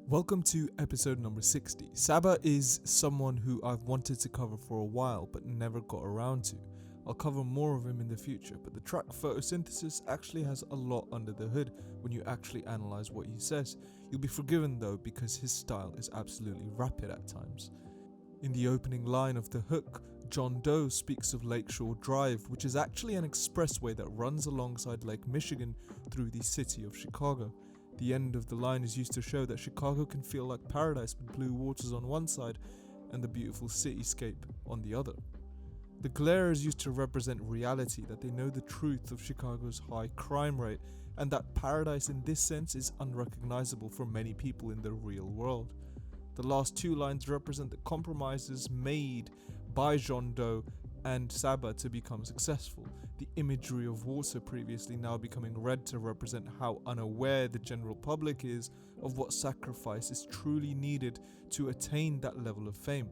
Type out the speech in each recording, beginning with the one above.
Welcome to episode number 60. Saba is someone who I've wanted to cover for a while but never got around to. I'll cover more of him in the future, but the track Photosynthesis actually has a lot under the hood when you actually analyse what he says. You'll be forgiven though because his style is absolutely rapid at times. In the opening line of the hook, John Doe speaks of Lakeshore Drive, which is actually an expressway that runs alongside Lake Michigan through the city of Chicago. The end of the line is used to show that Chicago can feel like paradise with blue waters on one side and the beautiful cityscape on the other. The glare is used to represent reality, that they know the truth of Chicago's high crime rate and that paradise in this sense is unrecognizable for many people in the real world. The last two lines represent the compromises made by John Doe and Saba to become successful. The imagery of water previously now becoming red to represent how unaware the general public is of what sacrifice is truly needed to attain that level of fame.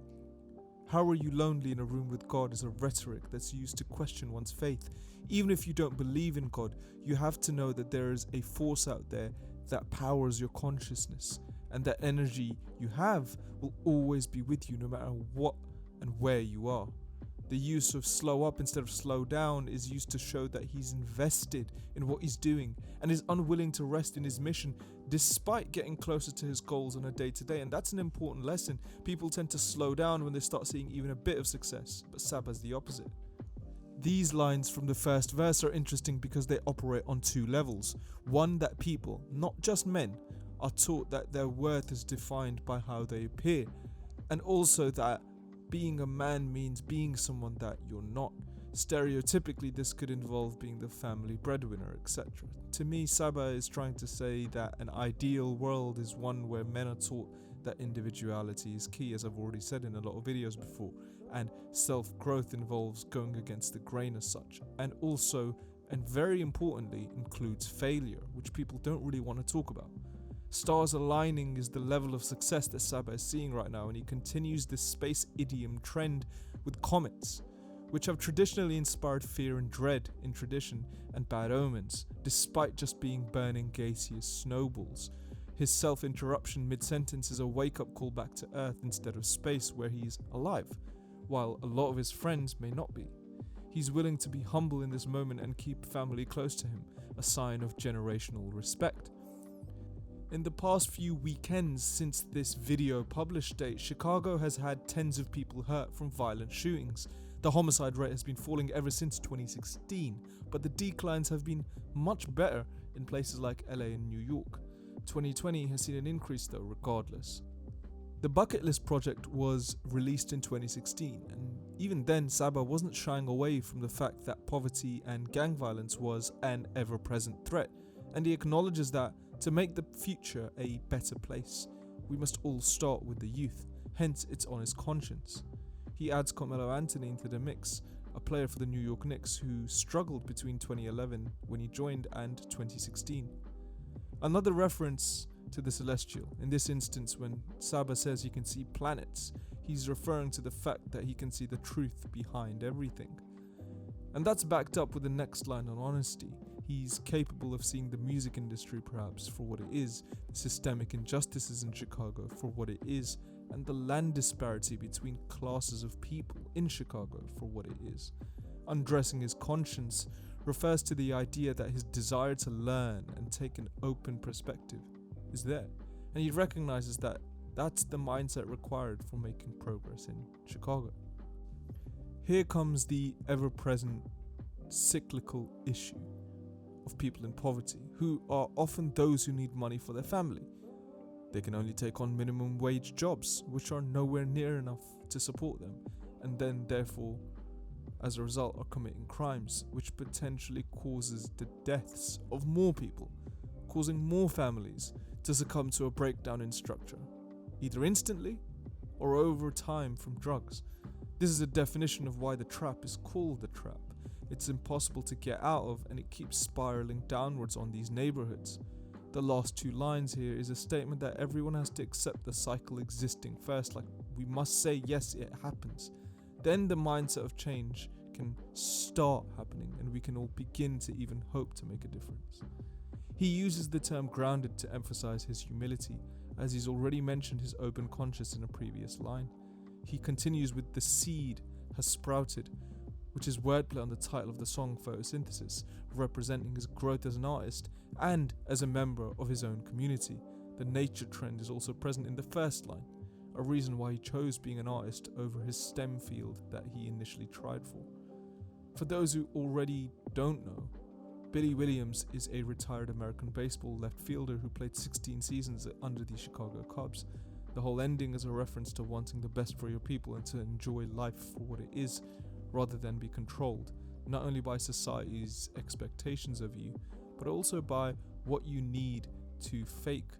How are you lonely in a room with God is a rhetoric that's used to question one's faith. Even if you don't believe in God, you have to know that there is a force out there that powers your consciousness, and that energy you have will always be with you no matter what and where you are. The use of slow up instead of slow down is used to show that he's invested in what he's doing and is unwilling to rest in his mission despite getting closer to his goals on a day-to-day, and that's an important lesson. People tend to slow down when they start seeing even a bit of success, but Saba's the opposite. These lines from the first verse are interesting because they operate on two levels. One, that people, not just men, are taught that their worth is defined by how they appear, and also that being a man means being someone that you're not. Stereotypically, this could involve being the family breadwinner, etc. To me, Saba is trying to say that an ideal world is one where men are taught that individuality is key, as I've already said in a lot of videos before, and self-growth involves going against the grain as such, and also, and very importantly, includes failure, which people don't really want to talk about. Stars aligning is the level of success that Saba is seeing right now, and he continues this space idiom trend with comets, which have traditionally inspired fear and dread in tradition and bad omens, despite just being burning gaseous snowballs. His self-interruption mid-sentence is a wake-up call back to Earth instead of space where he's alive, while a lot of his friends may not be. He's willing to be humble in this moment and keep family close to him, a sign of generational respect. In the past few weekends since this video published date, Chicago has had tens of people hurt from violent shootings. The homicide rate has been falling ever since 2016, but the declines have been much better in places like LA and New York. 2020 has seen an increase though, regardless. The Bucket List project was released in 2016, and even then Saba wasn't shying away from the fact that poverty and gang violence was an ever-present threat, and he acknowledges that to make the future a better place, we must all start with the youth, hence it's on his conscience. He adds Carmelo Anthony into the mix, a player for the New York Knicks who struggled between 2011 when he joined and 2016. Another reference to the celestial, in this instance when Saba says he can see planets, he's referring to the fact that he can see the truth behind everything. And that's backed up with the next line on honesty. He's capable of seeing the music industry perhaps for what it is, the systemic injustices in Chicago for what it is, and the land disparity between classes of people in Chicago for what it is. Undressing his conscience refers to the idea that his desire to learn and take an open perspective is there, and he recognizes that that's the mindset required for making progress in Chicago. Here comes the ever-present cyclical issue of people in poverty, who are often those who need money for their family. They can only take on minimum wage jobs, which are nowhere near enough to support them, and then therefore, as a result, are committing crimes, which potentially causes the deaths of more people, causing more families to succumb to a breakdown in structure, either instantly or over time from drugs. This is a definition of why the trap is called the trap. It's impossible to get out of, and it keeps spiraling downwards on these neighborhoods. The last two lines here is a statement that everyone has to accept the cycle existing first, like we must say yes, it happens. Then the mindset of change can start happening and we can all begin to even hope to make a difference. He uses the term grounded to emphasize his humility, as he's already mentioned his open conscience in a previous line. He continues with "the seed has sprouted," which is wordplay on the title of the song Photosynthesis, representing his growth as an artist and as a member of his own community. The nature trend is also present in the first line, a reason why he chose being an artist over his STEM field that he initially tried for. For those who already don't know, Billy Williams is a retired American baseball left fielder who played 16 seasons under the Chicago Cubs. The whole ending is a reference to wanting the best for your people and to enjoy life for what it is, rather than be controlled, not only by society's expectations of you, but also by what you need to fake